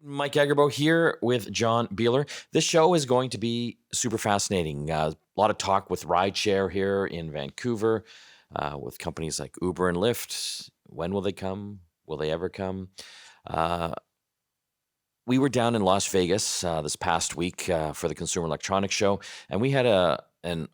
Mike Agerbo here with John Biehler. This show is going to be super fascinating. A lot of talk with rideshare here in Vancouver, with companies like Uber and Lyft. When will they come? Will they ever come? Uh, we were down in Las Vegas this past week for the Consumer Electronics Show, and we had an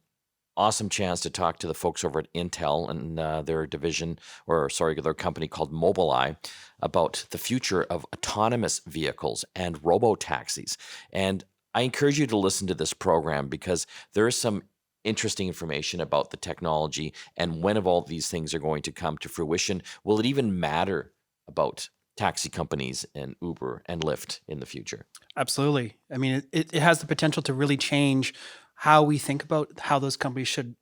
awesome chance to talk to the folks over at Intel and their division, their company called Mobileye, about the future of autonomous vehicles and robo-taxis. And I encourage you to listen to this program because there is some interesting information about the technology and when of all these things are going to come to fruition. Will it even matter about taxi companies and Uber and Lyft in the future? Absolutely. I mean, it has the potential to really change how we think about how those companies should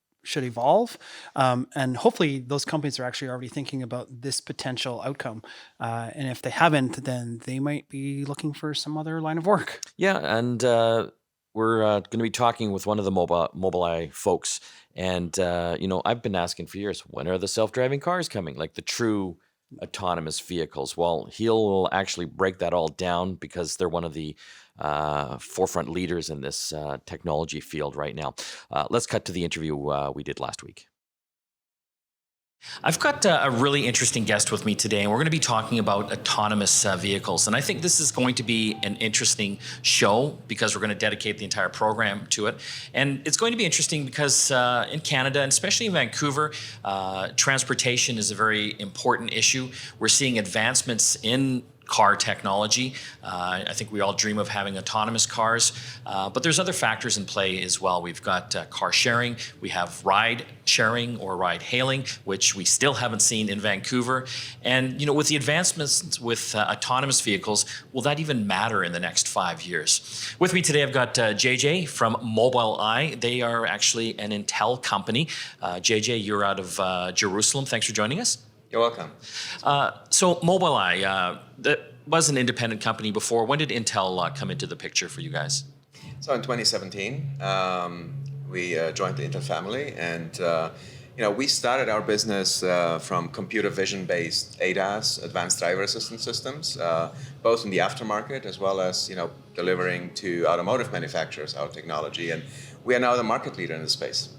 evolve, and hopefully those companies are actually already thinking about this potential outcome. And if they haven't, then they might be looking for some other line of work. Yeah, and we're going to be talking with one of the Mobileye folks. And, I've been asking for years, when are the self-driving cars coming? Like the true autonomous vehicles. Well, he'll actually break that all down because they're one of the forefront leaders in this technology field right now. Let's cut to the interview we did last week. I've got a really interesting guest with me today, and we're going to be talking about autonomous vehicles. And I think this is going to be an interesting show because we're going to dedicate the entire program to it. And it's going to be interesting because in Canada, and especially in Vancouver, transportation is a very important issue. We're seeing advancements in car technology. I think we all dream of having autonomous cars, but there's other factors in play as well. We've got car sharing, we have ride sharing or ride hailing, which we still haven't seen in Vancouver. And with the advancements with autonomous vehicles, will that even matter in the next 5 years? With me today, I've got JJ from Mobileye. They are actually an Intel company. JJ, you're out of Jerusalem. Thanks for joining us. You're welcome. So Mobileye, that was an independent company before. When did Intel come into the picture for you guys? So in 2017, we joined the Intel family, and we started our business from computer vision-based ADAS, advanced driver assistance systems, both in the aftermarket as well as delivering to automotive manufacturers our technology, and we are now the market leader in the space.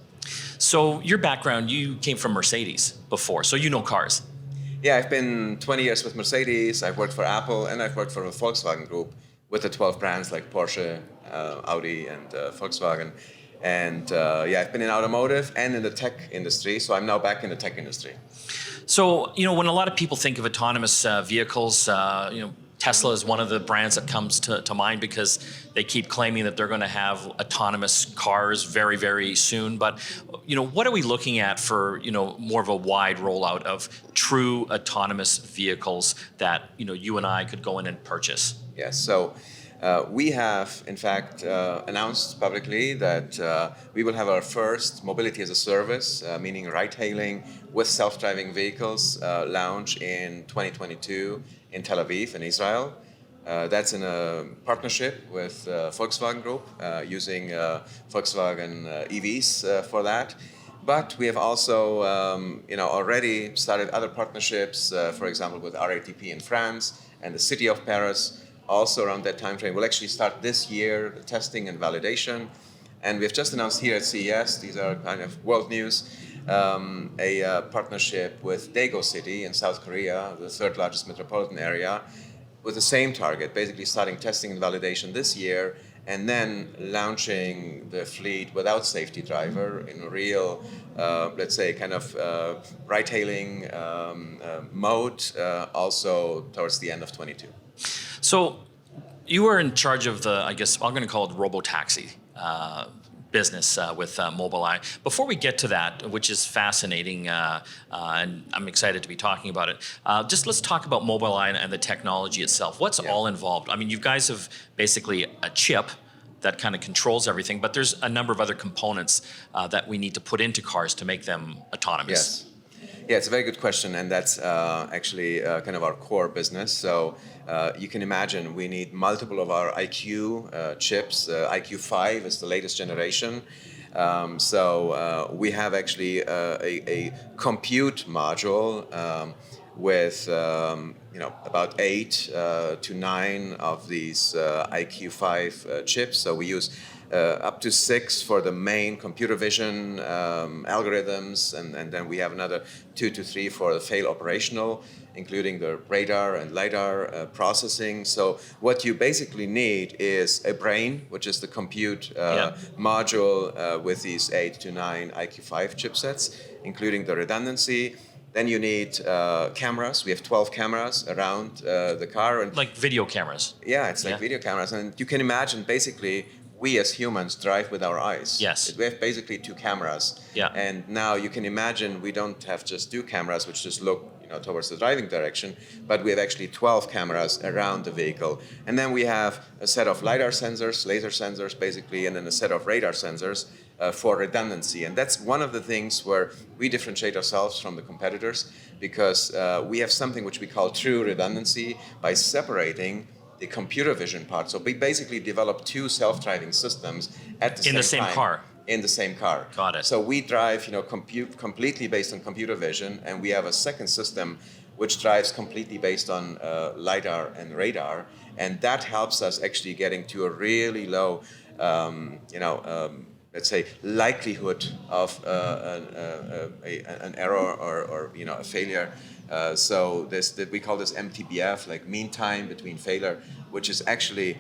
So your background, you came from Mercedes before, so you know cars. Yeah, I've been 20 years with Mercedes, I've worked for Apple, and I've worked for the Volkswagen Group with the 12 brands like Porsche, Audi, and Volkswagen. And I've been in automotive and in the tech industry, so I'm now back in the tech industry. So, when a lot of people think of autonomous vehicles, Tesla is one of the brands that comes to mind because they keep claiming that they're going to have autonomous cars very, very soon. But, what are we looking at for, more of a wide rollout of true autonomous vehicles that, you and I could go in and purchase? Yes. So we have, in fact, announced publicly that we will have our first mobility as a service, meaning ride-hailing with self-driving vehicles, launch in 2022 in Tel Aviv, in Israel. That's in a partnership with Volkswagen Group, using Volkswagen EVs for that. But we have also, already started other partnerships, for example, with RATP in France and the city of Paris. Also around that time frame, we'll actually start this year the testing and validation. And we've just announced here at CES, these are kind of world news, a partnership with Daegu City in South Korea, the third largest metropolitan area, with the same target, basically starting testing and validation this year, and then launching the fleet without safety driver in a real, let's say, kind of ride-hailing mode, also towards the end of 22. So you were in charge of the, I guess, I'm going to call it robo-taxi business with Mobileye. Before we get to that, which is fascinating, and I'm excited to be talking about it, just let's talk about Mobileye and the technology itself. What's all involved? I mean, you guys have basically a chip that kind of controls everything, but there's a number of other components that we need to put into cars to make them autonomous. Yes. Yeah, it's a very good question, and that's actually kind of our core business. So you can imagine we need multiple of our IQ chips. IQ5 is the latest generation. So we have actually a compute module with about 8 to 9 of these IQ5 chips. So we use up to 6 for the main computer vision algorithms, and then we have another 2 to 3 for the fail operational, including the radar and LiDAR processing. So what you basically need is a brain, which is the compute module with these 8 to 9 IQ5 chipsets, including the redundancy. Then you need cameras. We have 12 cameras around the car. And Like video cameras. yeah, it's like video cameras. And you can imagine, basically, we as humans drive with our eyes. Yes. We have basically 2 cameras. Yeah. And now you can imagine we don't have just 2 cameras which just look towards the driving direction, but we have actually 12 cameras around the vehicle. And then we have a set of LiDAR sensors, laser sensors basically, and then a set of radar sensors for redundancy. And that's one of the things where we differentiate ourselves from the competitors, because we have something which we call true redundancy by separating the computer vision part. So we basically develop 2 self-driving systems at the same time. In the same car. In the same car. Got it. So we drive, completely based on computer vision, and we have a second system which drives completely based on LiDAR and radar, and that helps us actually getting to a really low, let's say, likelihood of an error or a failure. So we call this MTBF, like mean time between failure, which is actually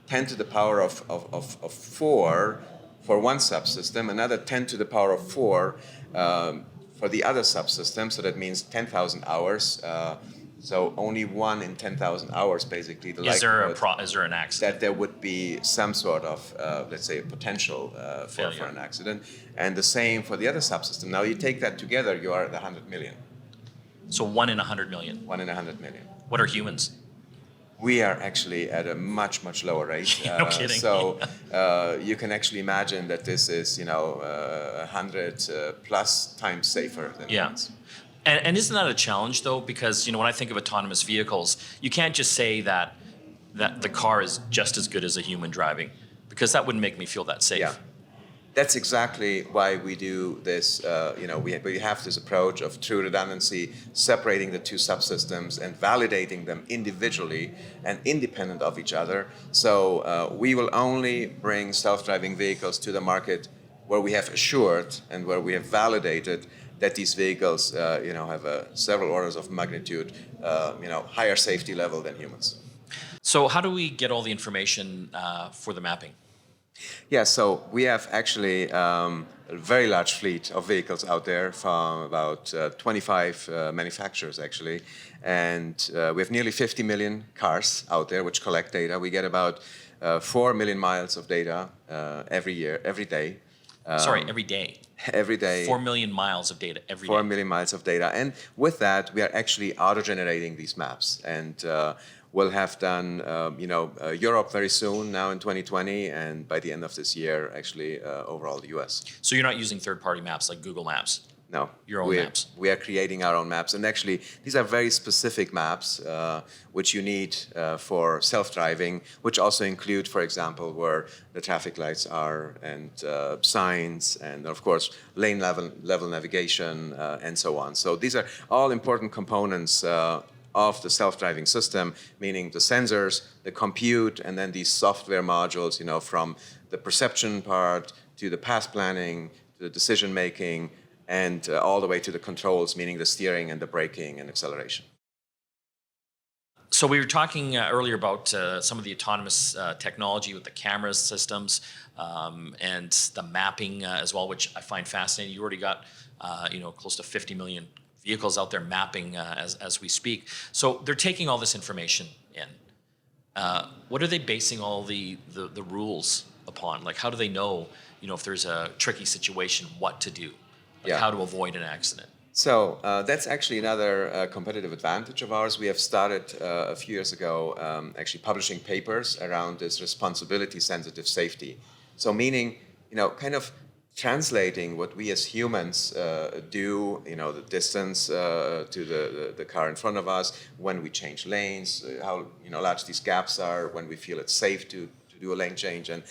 10 to the power of 4 for one subsystem, another 10 to the power of 4 for the other subsystem. So that means 10,000 hours. So only 1 in 10,000 hours, basically. The Is there an accident? That there would be some sort of, let's say, potential for an accident. And the same for the other subsystem. Now you take that together, you are at 100 million. So 1 in 100 million. 1 in 100 million. What are humans? We are actually at a much, much lower rate. No kidding. So you can actually imagine that this is, 100 plus times safer than humans. And isn't that a challenge, though? Because, when I think of autonomous vehicles, you can't just say that the car is just as good as a human driving, because that wouldn't make me feel that safe. Yeah. That's exactly why we do this. We have this approach of true redundancy, separating the 2 subsystems and validating them individually and independent of each other. So we will only bring self-driving vehicles to the market where we have assured and where we have validated that these vehicles, have several orders of magnitude, higher safety level than humans. So how do we get all the information for the mapping? Yeah, so we have actually a very large fleet of vehicles out there from about 25 manufacturers, actually. And we have nearly 50 million cars out there which collect data. We get about 4 million miles of data every day. Every day? Every day. 4 million miles of data every day. 4 million miles of data. And with that, we are actually auto-generating these maps. And we'll have done, Europe very soon, now in 2020, and by the end of this year, actually, overall the US. So you're not using third-party maps like Google Maps? No. Your own maps? We are creating our own maps. And actually, these are very specific maps, which you need for self-driving, which also include, for example, where the traffic lights are, and signs, and of course, lane level navigation, and so on. So these are all important components of the self-driving system, meaning the sensors, the compute, and then these software modules, from the perception part to the path planning, to the decision making, and all the way to the controls, meaning the steering and the braking and acceleration. So we were talking earlier about some of the autonomous technology with the camera systems and the mapping as well, which I find fascinating. You already got close to 50 million vehicles out there mapping as we speak. So they're taking all this information in. What are they basing all the rules upon? Like, how do they know, if there's a tricky situation, what to do? Like how to avoid an accident? So that's actually another competitive advantage of ours. We have started a few years ago actually publishing papers around this responsibility-sensitive safety. So meaning, kind of translating what we as humans do, the distance to the car in front of us, when we change lanes, how large these gaps are, when we feel it's safe to do a lane change, and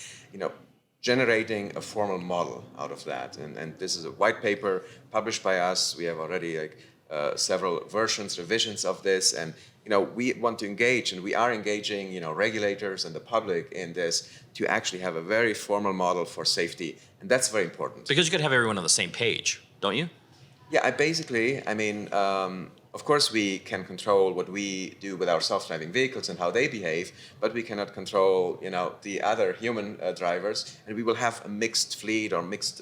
generating a formal model out of that. And this is a white paper published by us. We have already several versions, revisions of this, and we want to engage, and we are engaging regulators and the public in this to actually have a very formal model for safety, and that's very important. Because you got to have everyone on the same page, don't you? Yeah, I mean, of course we can control what we do with our self-driving vehicles and how they behave, but we cannot control, the other human drivers, and we will have a mixed fleet or mixed,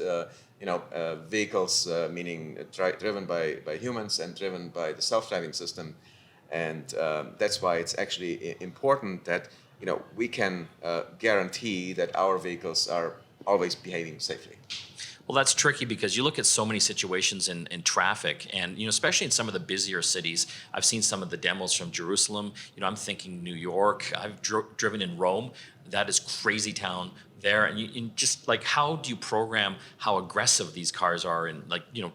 vehicles, meaning driven by humans and driven by the self-driving system, and that's why it's actually important that, we can guarantee that our vehicles are always behaving safely. Well, that's tricky because you look at so many situations in traffic, and especially in some of the busier cities. I've seen some of the demos from Jerusalem. I'm thinking New York. I've driven in Rome. That is crazy town there, and you just like, how do you program how aggressive these cars are in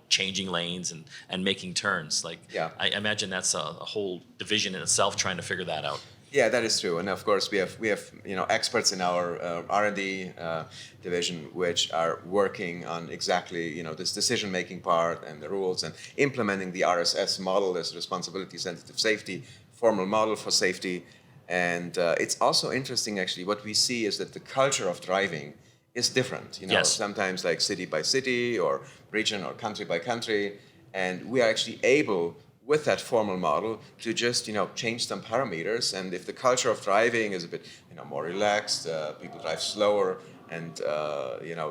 changing lanes and making turns? Yeah. I imagine that's a whole division in itself trying to figure that out. Yeah, that is true, and of course we have experts in our R&D division which are working on exactly this decision-making part and the rules and implementing the RSS model as responsibility-sensitive safety, formal model for safety, and it's also interesting actually. What we see is that the culture of driving is different. Yes. Sometimes like city by city or region or country by country, and we are actually able, with that formal model, to just change some parameters, and if the culture of driving is a bit more relaxed, people drive slower and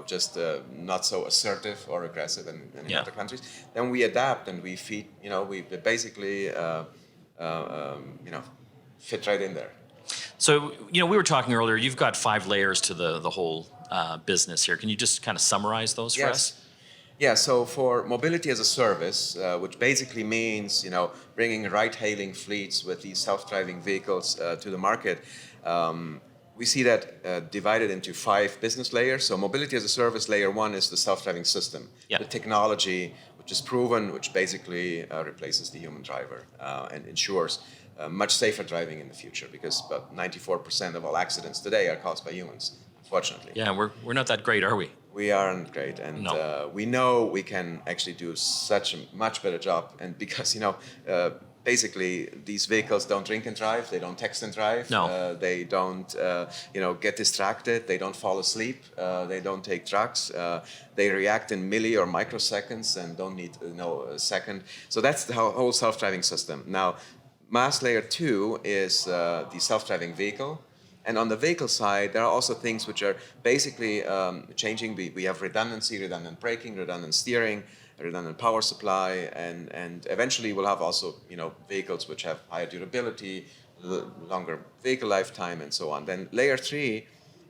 just not so assertive or aggressive in other countries, then we adapt and we feed we basically fit right in there. So we were talking earlier. You've got 5 layers to the whole business here. Can you just kind of summarize those for us? Yeah, so for mobility as a service, which basically means bringing ride-hailing fleets with these self-driving vehicles to the market, we see that divided into 5 business layers. So mobility as a service, layer 1 is the self-driving system, the technology which is proven, which basically replaces the human driver and ensures much safer driving in the future, because about 94% of all accidents today are caused by humans, unfortunately. Yeah, we're not that great, are we? We aren't great, and we know we can actually do such a much better job. And because basically these vehicles don't drink and drive, they don't text and drive, they don't get distracted, they don't fall asleep, they don't take drugs, they react in milli or microseconds and don't need a second. So that's the whole self-driving system. Now, mass layer 2 is the self-driving vehicle. And on the vehicle side, there are also things which are basically changing. We have redundancy, redundant braking, redundant steering, redundant power supply, and eventually we'll have also vehicles which have higher durability, longer vehicle lifetime, and so on. Then layer 3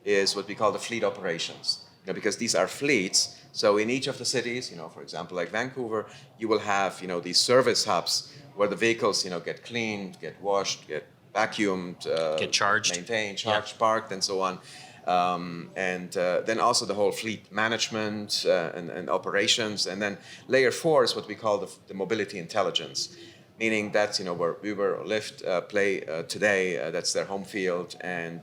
is what we call the fleet operations, because these are fleets. So in each of the cities, for example, like Vancouver, you will have these service hubs where the vehicles get cleaned, get washed, get vacuumed, get charged, maintained, charged, parked, and so on. And then also the whole fleet management and operations. And then layer 4 is what we call the mobility intelligence, meaning that's where Uber or Lyft play today. That's their home field, and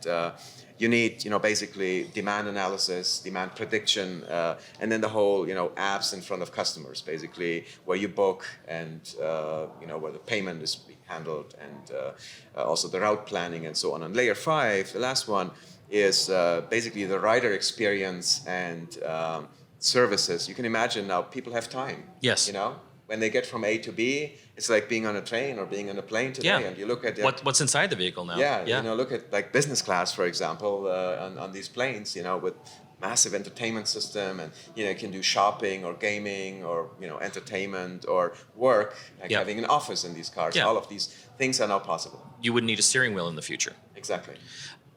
you need basically demand analysis, demand prediction, and then the whole apps in front of customers, basically where you book and where the payment is being handled, and also the route planning and so on. And layer 5, the last one, is basically the rider experience and services. You can imagine now people have time. Yes. When they get from A to B, it's like being on a train or being on a plane today. Yeah. And you look at what's inside the vehicle now. Yeah. Look at like business class, for example, on these planes. With massive entertainment system, and you can do shopping or gaming or entertainment or work, like having an office in these cars. All of these things are now possible. You wouldn't need a steering wheel in the future. Exactly.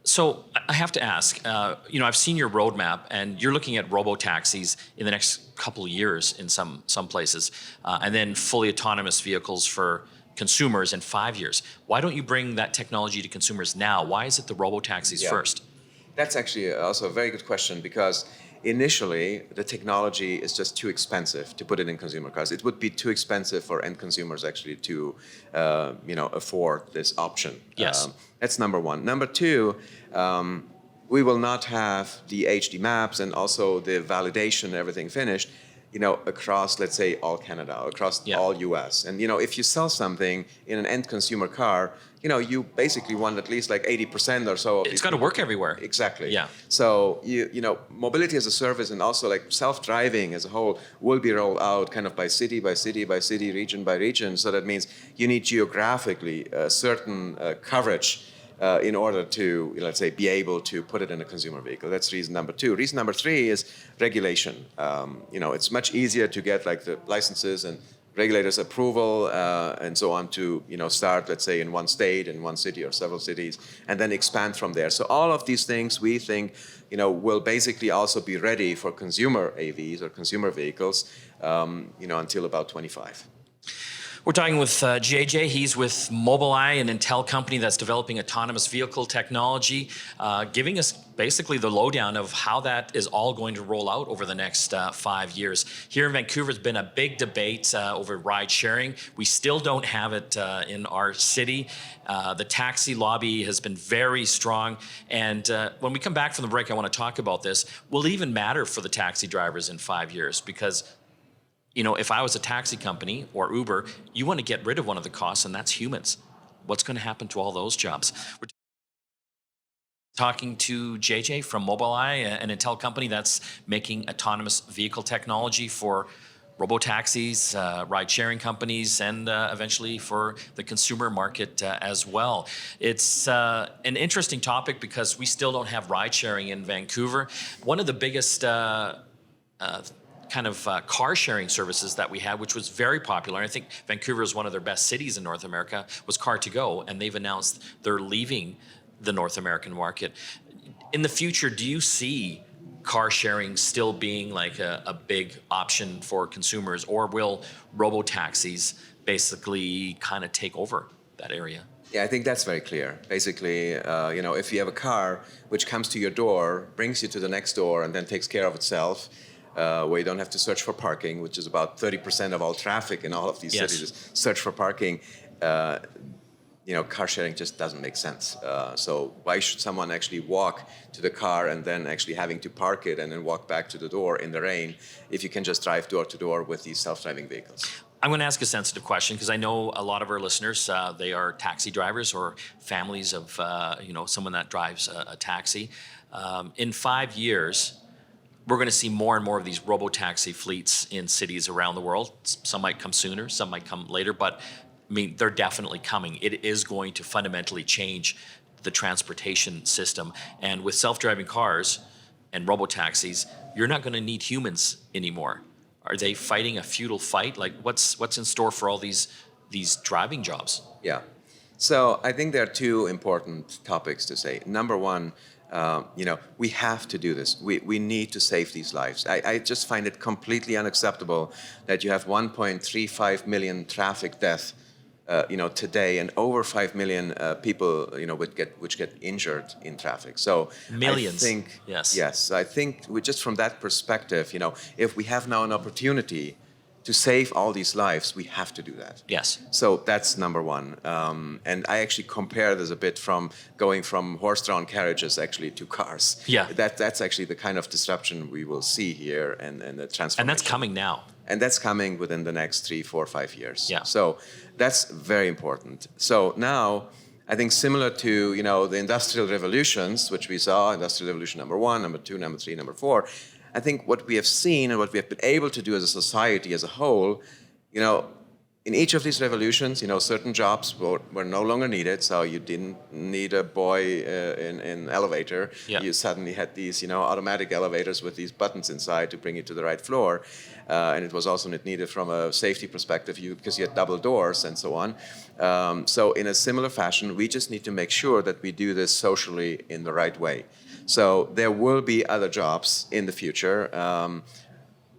So I have to ask, I've seen your roadmap, and you're looking at robo-taxis in the next couple of years in some places, and then fully autonomous vehicles for consumers in 5 years. Why don't you bring that technology to consumers now? Why is it the robo-taxis first? That's actually also a very good question, because initially the technology is just too expensive to put it in consumer cars. It would be too expensive for end consumers actually to afford this option. Yes. That's number one. Number two, we will not have the HD maps and also the validation and everything finished across, let's say, all Canada, across all US. And, if you sell something in an end consumer car, you basically want at least like 80% or so of it's got to work everywhere. Exactly. Yeah. So, mobility as a service and also like self-driving as a whole will be rolled out kind of by city, region by region. So that means you need geographically certain coverage in order to, let's say, be able to put it in a consumer vehicle. That's reason number 2. Reason number 3 is regulation. It's much easier to get like the licenses and regulators' approval and so on to, start, let's say, in one state, in one city or several cities, and then expand from there. So all of these things we think, will basically also be ready for consumer AVs or consumer vehicles, until about 25. We're talking with JJ. He's with Mobileye, an Intel company that's developing autonomous vehicle technology, giving us basically the lowdown of how that is all going to roll out over the next 5 years. Here in Vancouver, there's been a big debate over ride sharing. We still don't have it in our city. The taxi lobby has been very strong. And when we come back from the break, I want to talk about this. Will it even matter for the taxi drivers in 5 years? Because if I was a taxi company or Uber, you want to get rid of one of the costs, and that's humans. What's going to happen to all those jobs? We're talking to JJ from Mobileye, an Intel company that's making autonomous vehicle technology for robo-taxis, ride-sharing companies, and eventually for the consumer market as well. It's an interesting topic because we still don't have ride-sharing in Vancouver. One of the biggest car sharing services that we had, which was very popular. I think Vancouver is one of their best cities in North America, was Car2Go, and they've announced they're leaving the North American market. In the future, do you see car sharing still being like a big option for consumers, or will robo-taxis basically kind of take over that area? Yeah, I think that's very clear. Basically, if you have a car which comes to your door, brings you to the next door, and then takes care of itself, where you don't have to search for parking, which is about 30% of all traffic in all of these cities is search for parking. Car sharing just doesn't make sense. So why should someone actually walk to the car and then actually having to park it and then walk back to the door in the rain if you can just drive door to door with these self-driving vehicles? I'm going to ask a sensitive question because I know a lot of our listeners, they are taxi drivers or families of, someone that drives a taxi. In 5 years, we're going to see more and more of these robo-taxi fleets in cities around the world. Some might come sooner, some might come later, but they're definitely coming. It is going to fundamentally change the transportation system. And with self-driving cars and robo-taxis, you're not going to need humans anymore. Are they fighting a futile fight? Like what's in store for all these driving jobs? Yeah. So I think there are 2 important topics to say. Number one, we have to do this. We need to save these lives. I just find it completely unacceptable that you have 1.35 million traffic deaths, today, and over 5 million people, which get injured in traffic. So millions. I think, yes. I think just from that perspective, if we have now an opportunity to save all these lives, we have to do that. Yes. So that's number one. And I actually compare this a bit from going from horse-drawn carriages actually to cars. Yeah. That's actually the kind of disruption we will see here and the transformation. And that's coming now. And that's coming within the next 3, 4, 5 years. Yeah. So that's very important. So now, I think similar to, the industrial revolutions, which we saw, industrial revolution number 1, number 2, number 3, number 4, I think what we have seen and what we have been able to do as a society as a whole, in each of these revolutions, certain jobs were no longer needed. So you didn't need a boy in an elevator. Yeah. You suddenly had these, automatic elevators with these buttons inside to bring you to the right floor. And it was also not needed from a safety perspective because you had double doors and so on. So in a similar fashion, we just need to make sure that we do this socially in the right way. So there will be other jobs in the future.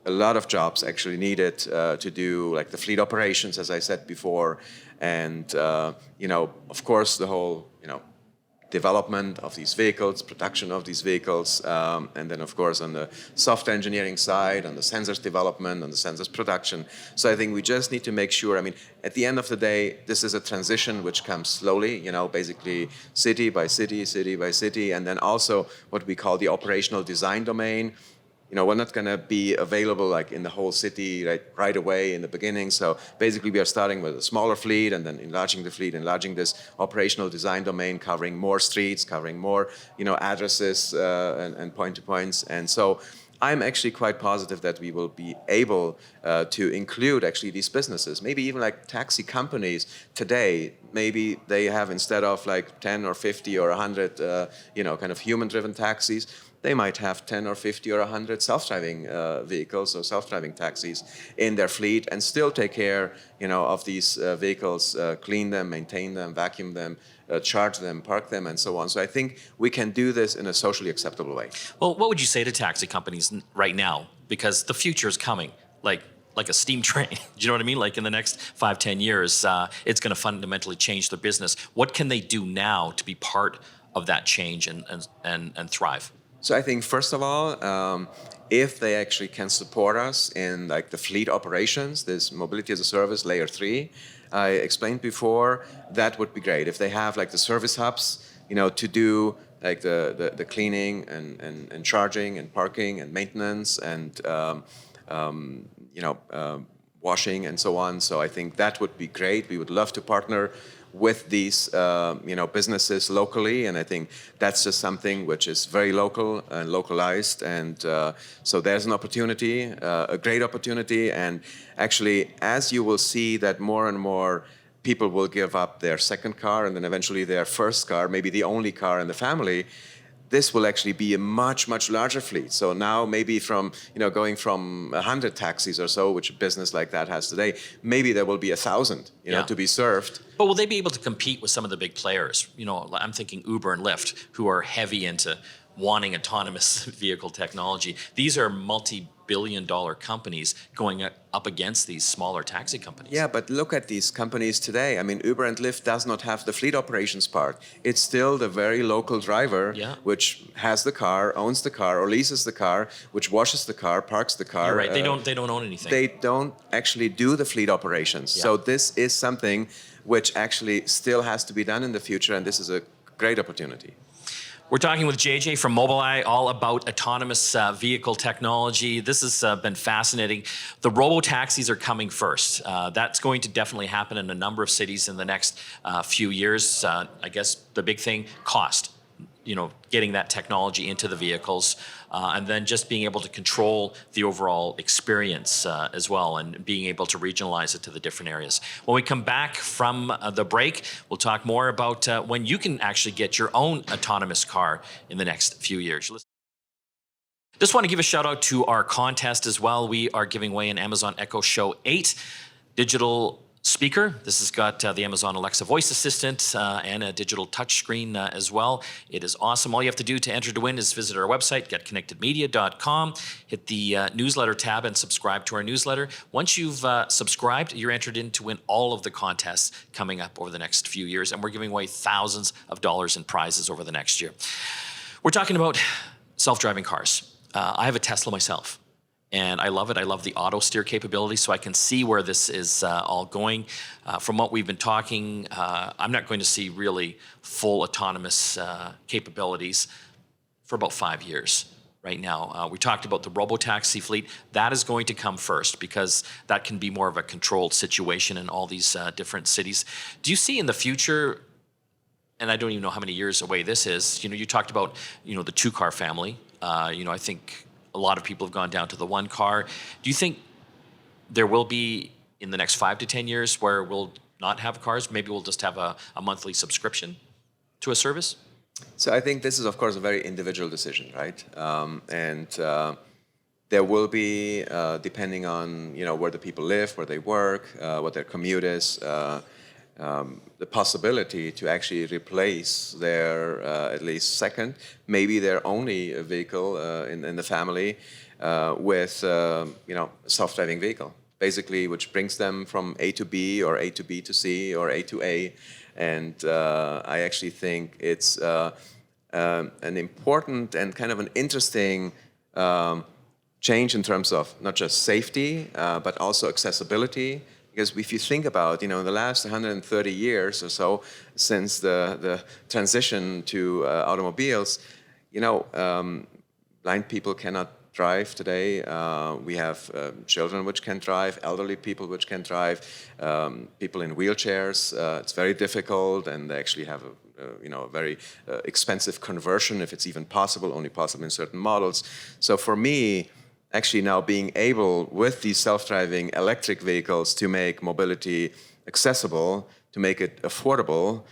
A lot of jobs actually needed to do like the fleet operations, as I said before, and of course the whole development of these vehicles, production of these vehicles, and then of course on the software engineering side, on the sensors development, on the sensors production. So I think we just need to make sure, at the end of the day, this is a transition which comes slowly, basically city by city, city by city, and then also what we call the operational design domain. we're not going to be available like in the whole city right away in the beginning. So basically we are starting with a smaller fleet and then enlarging the fleet, enlarging this operational design domain, covering more streets, covering more, addresses and point-to-points. And so I'm actually quite positive that we will be able to include actually these businesses, maybe even like taxi companies today. Maybe they have, instead of like 10 or 50 or 100, kind of human-driven taxis, they might have 10 or 50 or 100 self-driving vehicles or self-driving taxis in their fleet and still take care, of these vehicles, clean them, maintain them, vacuum them, charge them, park them, and so on. So I think we can do this in a socially acceptable way. Well, what would you say to taxi companies right now? Because the future is coming, like a steam train. Do you know what I mean? Like in the next 5-10 years, it's going to fundamentally change their business. What can they do now to be part of that change and thrive? So I think, first of all, if they actually can support us in like the fleet operations, this mobility as a service layer 3, I explained before, that would be great. If they have like the service hubs, to do like the cleaning and charging and parking and maintenance and washing and so on. So I think that would be great. We would love to partner with these businesses locally, and I think that's just something which is very local and localized, and so there's an opportunity, a great opportunity. And actually, as you will see that more and more people will give up their second car and then eventually their first car, maybe the only car in the family, this will actually be a much, much larger fleet. So now maybe from, going from 100 taxis or so, which a business like that has today, maybe there will be 1,000, to be served. But will they be able to compete with some of the big players? I'm thinking Uber and Lyft, who are heavy into wanting autonomous vehicle technology. These are multi-billion-dollar companies going up against these smaller taxi companies. Yeah, but look at these companies today. I mean, Uber and Lyft does not have the fleet operations part. It's still the very local driver, which has the car, owns the car, or leases the car, which washes the car, parks the car. You're right. They don't own anything. They don't actually do the fleet operations. Yeah. So this is something which actually still has to be done in the future, and this is a great opportunity. We're talking with JJ from Mobileye, all about autonomous vehicle technology. This has been fascinating. The robo-taxis are coming first. That's going to definitely happen in a number of cities in the next few years. I guess the big thing, cost. Getting that technology into the vehicles, and then just being able to control the overall experience as well, and being able to regionalize it to the different areas. When we come back from the break, we'll talk more about when you can actually get your own autonomous car in the next few years. Just want to give a shout out to our contest as well. We are giving away an Amazon Echo Show 8 digital speaker. This has got the Amazon Alexa voice assistant and a digital touchscreen as well. It is awesome. All you have to do to enter to win is visit our website, getconnectedmedia.com, hit the newsletter tab and subscribe to our newsletter. Once you've subscribed, you're entered in to win all of the contests coming up over the next few years, and we're giving away thousands of dollars in prizes over the next year. We're talking about self-driving cars. I have a Tesla myself, and I love it. I love the auto steer capability, so I can see where this is all going. From what we've been talking, I'm not going to see really full autonomous capabilities for about 5 years right now. We talked about the robo-taxi fleet. That is going to come first because that can be more of a controlled situation in all these different cities. Do you see in the future, and I don't even know how many years away this is, you talked about, the two-car family. I think a lot of people have gone down to the one car. Do you think there will be, in the next 5 to 10 years, where we'll not have cars? Maybe we'll just have a monthly subscription to a service? So I think this is, of course, a very individual decision, right? And there will be, depending on where the people live, where they work, what their commute is, the possibility to actually replace their at least second, maybe their only vehicle in the family with a self-driving vehicle, basically, which brings them from A to B or A to B to C or A to A. And I actually think it's an important and kind of an interesting change in terms of not just safety, but also accessibility. Because if you think about, in the last 130 years or so, since the transition to automobiles, blind people cannot drive today. We have children which can drive, elderly people which can drive, people in wheelchairs. It's very difficult, and they actually have a very expensive conversion, if it's even possible, only possible in certain models. So for me, actually now being able, with these self-driving electric vehicles, to make mobility accessible, to make it affordable,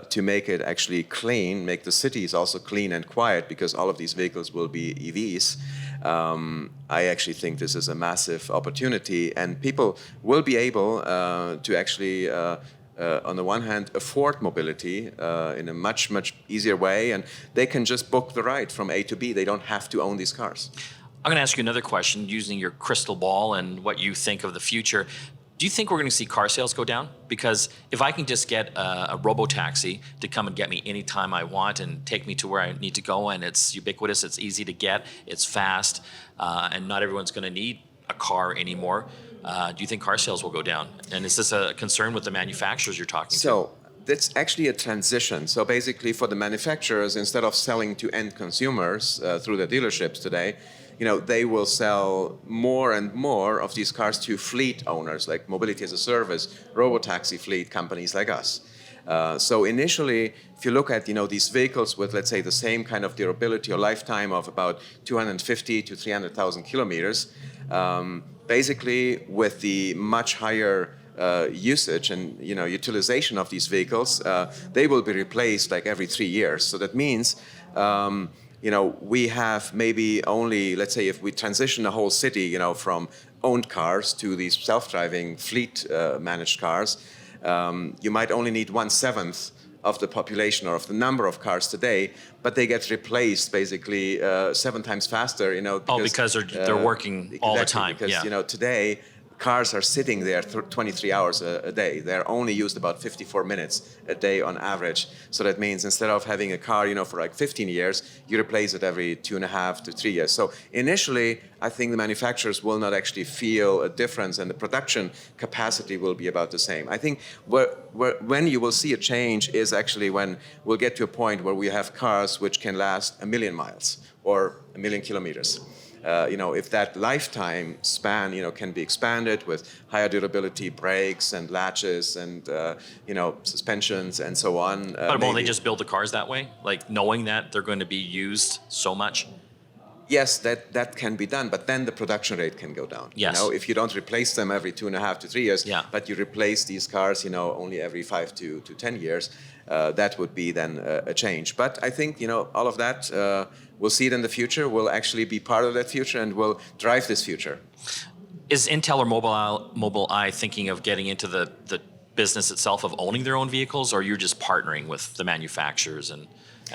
to make it actually clean, make the cities also clean and quiet, because all of these vehicles will be EVs. I actually think this is a massive opportunity, and people will be able to actually, on the one hand, afford mobility in a much, much easier way, and they can just book the ride from A to B. They don't have to own these cars. I'm going to ask you another question using your crystal ball and what you think of the future. Do you think we're going to see car sales go down? Because if I can just get a robo-taxi to come and get me anytime I want and take me to where I need to go, and it's ubiquitous, it's easy to get, it's fast, and not everyone's going to need a car anymore, do you think car sales will go down? And is this a concern with the manufacturers you're talking to? So that's actually a transition. So basically for the manufacturers, instead of selling to end consumers through their dealerships today, they will sell more and more of these cars to fleet owners, like mobility as a service, robotaxi fleet companies like us. So initially, if you look at these vehicles with, let's say, the same kind of durability or lifetime of about 250 to 300,000 kilometers, basically with the much higher usage and utilization of these vehicles, they will be replaced like every 3 years. So that means we have maybe only, let's say, if we transition the whole city, from owned cars to these self-driving fleet managed cars, you might only need 1/7 of the population or of the number of cars today, but they get replaced basically 7 times faster, because they're working all the time. Because, today, cars are sitting there 23 hours a day. They're only used about 54 minutes a day on average. So that means instead of having a car, for like 15 years, you replace it every 2.5 to 3 years. So initially, I think the manufacturers will not actually feel a difference, and the production capacity will be about the same. I think when you will see a change is actually when we'll get to a point where we have cars which can last 1 million miles or 1 million kilometers. If that lifetime span, can be expanded with higher durability brakes and latches and, suspensions and so on. But won't they just build the cars that way? Like knowing that they're going to be used so much? Yes, that can be done, but then the production rate can go down. Yes. If you don't replace them every 2.5 to 3 years, but you replace these cars, only every 5 to 10 years, that would be then a change. But I think, all of that, we'll see it in the future. We'll actually be part of that future and will drive this future. Is Intel or Mobileye thinking of getting into the business itself of owning their own vehicles, or you're just partnering with the manufacturers and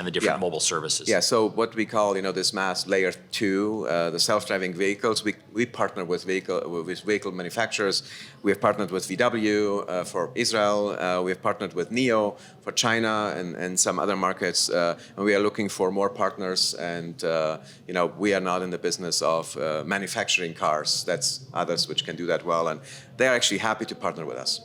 the different mobile services? Yeah, so what we call, this mass layer 2, the self-driving vehicles, we partner with vehicle manufacturers. We have partnered with VW for Israel. We have partnered with NIO for China and some other markets. And we are looking for more partners. And, we are not in the business of manufacturing cars. That's others which can do that well. And they're actually happy to partner with us.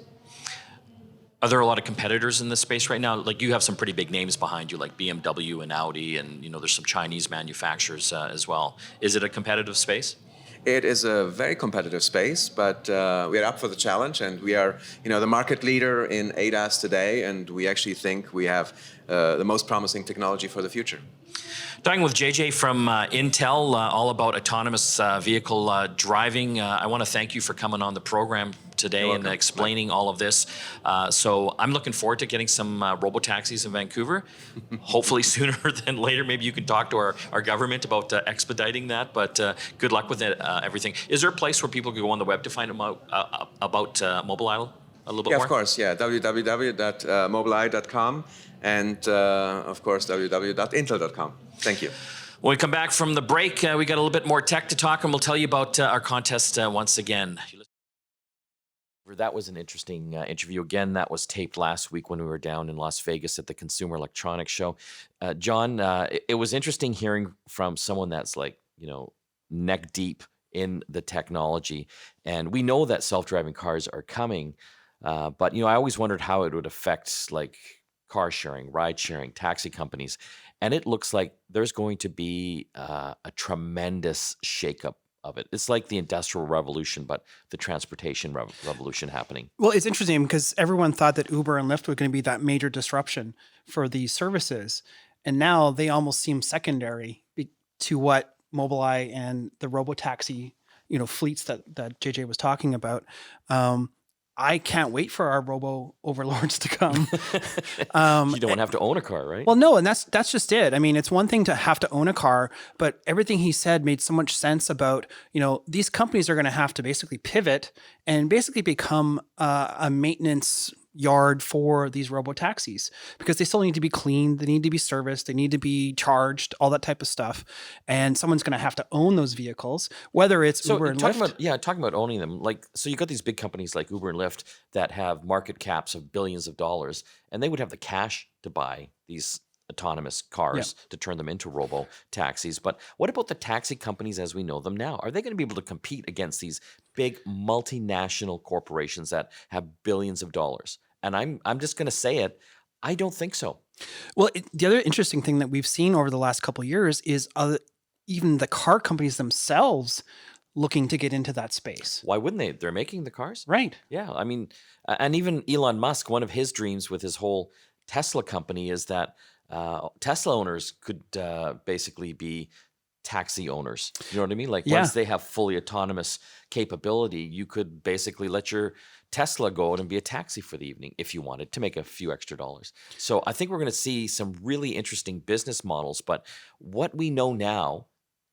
Are there a lot of competitors in this space right now? Like, you have some pretty big names behind you, like BMW and Audi, and there's some Chinese manufacturers as well. Is it a competitive space? It is a very competitive space, but we are up for the challenge, and we are, the market leader in ADAS today, and we actually think we have the most promising technology for the future. Talking with JJ from Intel, all about autonomous vehicle driving. I want to thank you for coming on the program today and explaining all of this. So I'm looking forward to getting some robo-taxis in Vancouver, hopefully sooner than later. Maybe you can talk to our government about expediting that, but good luck with everything. Is there a place where people can go on the web to find about Mobileye a little bit more? Yeah, of course, www.mobileye.com and, of course, www.intel.com. Thank you. When we come back from the break, we got a little bit more tech to talk, and we'll tell you about our contest once again. That was an interesting interview. Again, that was taped last week when we were down in Las Vegas at the Consumer Electronics Show. John, it was interesting hearing from someone that's neck deep in the technology. And we know that self-driving cars are coming, but I always wondered how it would affect car sharing, ride sharing, taxi companies. and it looks like there's going to be a tremendous shakeup of it. It's like the Industrial Revolution, but the transportation revolution happening. Well, it's interesting because everyone thought that Uber and Lyft were going to be that major disruption for these services. And now they almost seem secondary to what Mobileye and the robotaxi, fleets that JJ was talking about. I can't wait for our robo overlords to come. You don't have to own a car, right? Well, no, and that's just it. I mean, it's one thing to have to own a car, but everything he said made so much sense about, these companies are going to have to basically pivot and basically become a maintenance yard for these robo taxis, because they still need to be cleaned, they need to be serviced, they need to be charged, all that type of stuff. And someone's going to have to own those vehicles, whether it's Uber and Lyft. Talking about owning them, so you got these big companies like Uber and Lyft that have market caps of billions of dollars, and they would have the cash to buy these autonomous cars to turn them into robo taxis. But what about the taxi companies as we know them now? Are they going to be able to compete against these big multinational corporations that have billions of dollars? And I'm just going to say it, I don't think so. Well, the other interesting thing that we've seen over the last couple of years is even the car companies themselves looking to get into that space. Why wouldn't they? They're making the cars. Right. Yeah. I mean, and even Elon Musk, one of his dreams with his whole Tesla company is that Tesla owners could basically be taxi owners. You know what I mean? Like once they have fully autonomous capability, you could basically let your Tesla go out and be a taxi for the evening if you wanted to make a few extra dollars. So I think we're going to see some really interesting business models. But what we know now,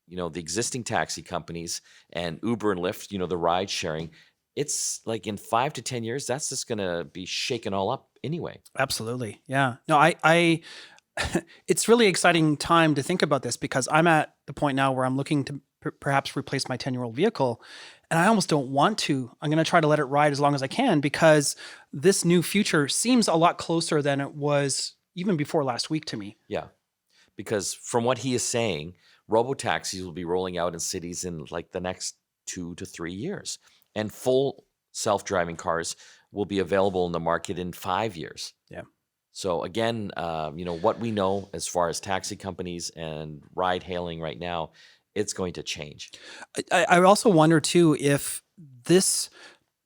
the existing taxi companies and Uber and Lyft, the ride sharing, it's like in 5 to 10 years, that's just going to be shaken all up anyway. Absolutely. Yeah. No, I it's really exciting time to think about this, because I'm at the point now where I'm looking to perhaps replace my 10-year-old vehicle, and I almost don't want to. I'm going to try to let it ride as long as I can, because this new future seems a lot closer than it was even before last week to me. Yeah. Because from what he is saying, robo-taxis will be rolling out in cities in like the next 2 to 3 years, and full self-driving cars will be available in the market in 5 years. Yeah. So again, what we know as far as taxi companies and ride hailing right now, it's going to change. I also wonder too, if this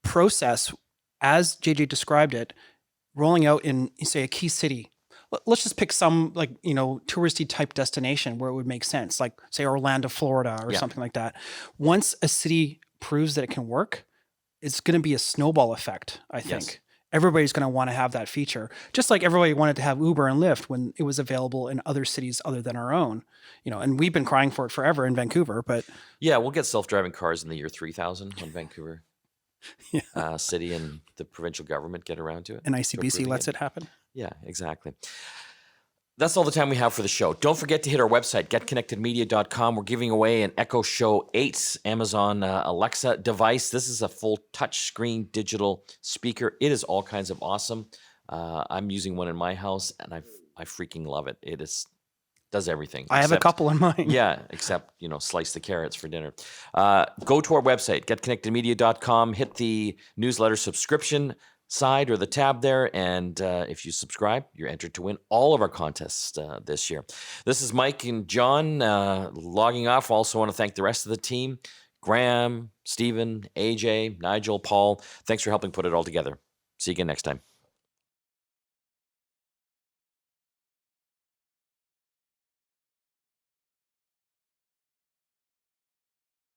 process, as JJ described it, rolling out in, say, a key city, let's just pick some touristy type destination where it would make sense, like say Orlando, Florida, or something like that. Once a city proves that it can work, it's going to be a snowball effect, I think. Yes. Everybody's going to want to have that feature, just like everybody wanted to have Uber and Lyft when it was available in other cities other than our own. And we've been crying for it forever in Vancouver, but yeah, we'll get self-driving cars in the year 3000 when Vancouver city and the provincial government get around to it. And ICBC lets it happen. Yeah, exactly. That's all the time we have for the show. Don't forget to hit our website, getconnectedmedia.com. We're giving away an Echo Show 8 Amazon Alexa device. This is a full touchscreen digital speaker. It is all kinds of awesome. I'm using one in my house, and I freaking love it. It does everything. I have a couple in mine. Yeah, except, slice the carrots for dinner. Go to our website, getconnectedmedia.com. Hit the newsletter subscription side or the tab there, and if you subscribe, you're entered to win all of our contests this year. This is Mike and John logging off. Also want to thank the rest of the team: Graham, Stephen, AJ, Nigel, Paul. Thanks for helping put it all together. See you again next time.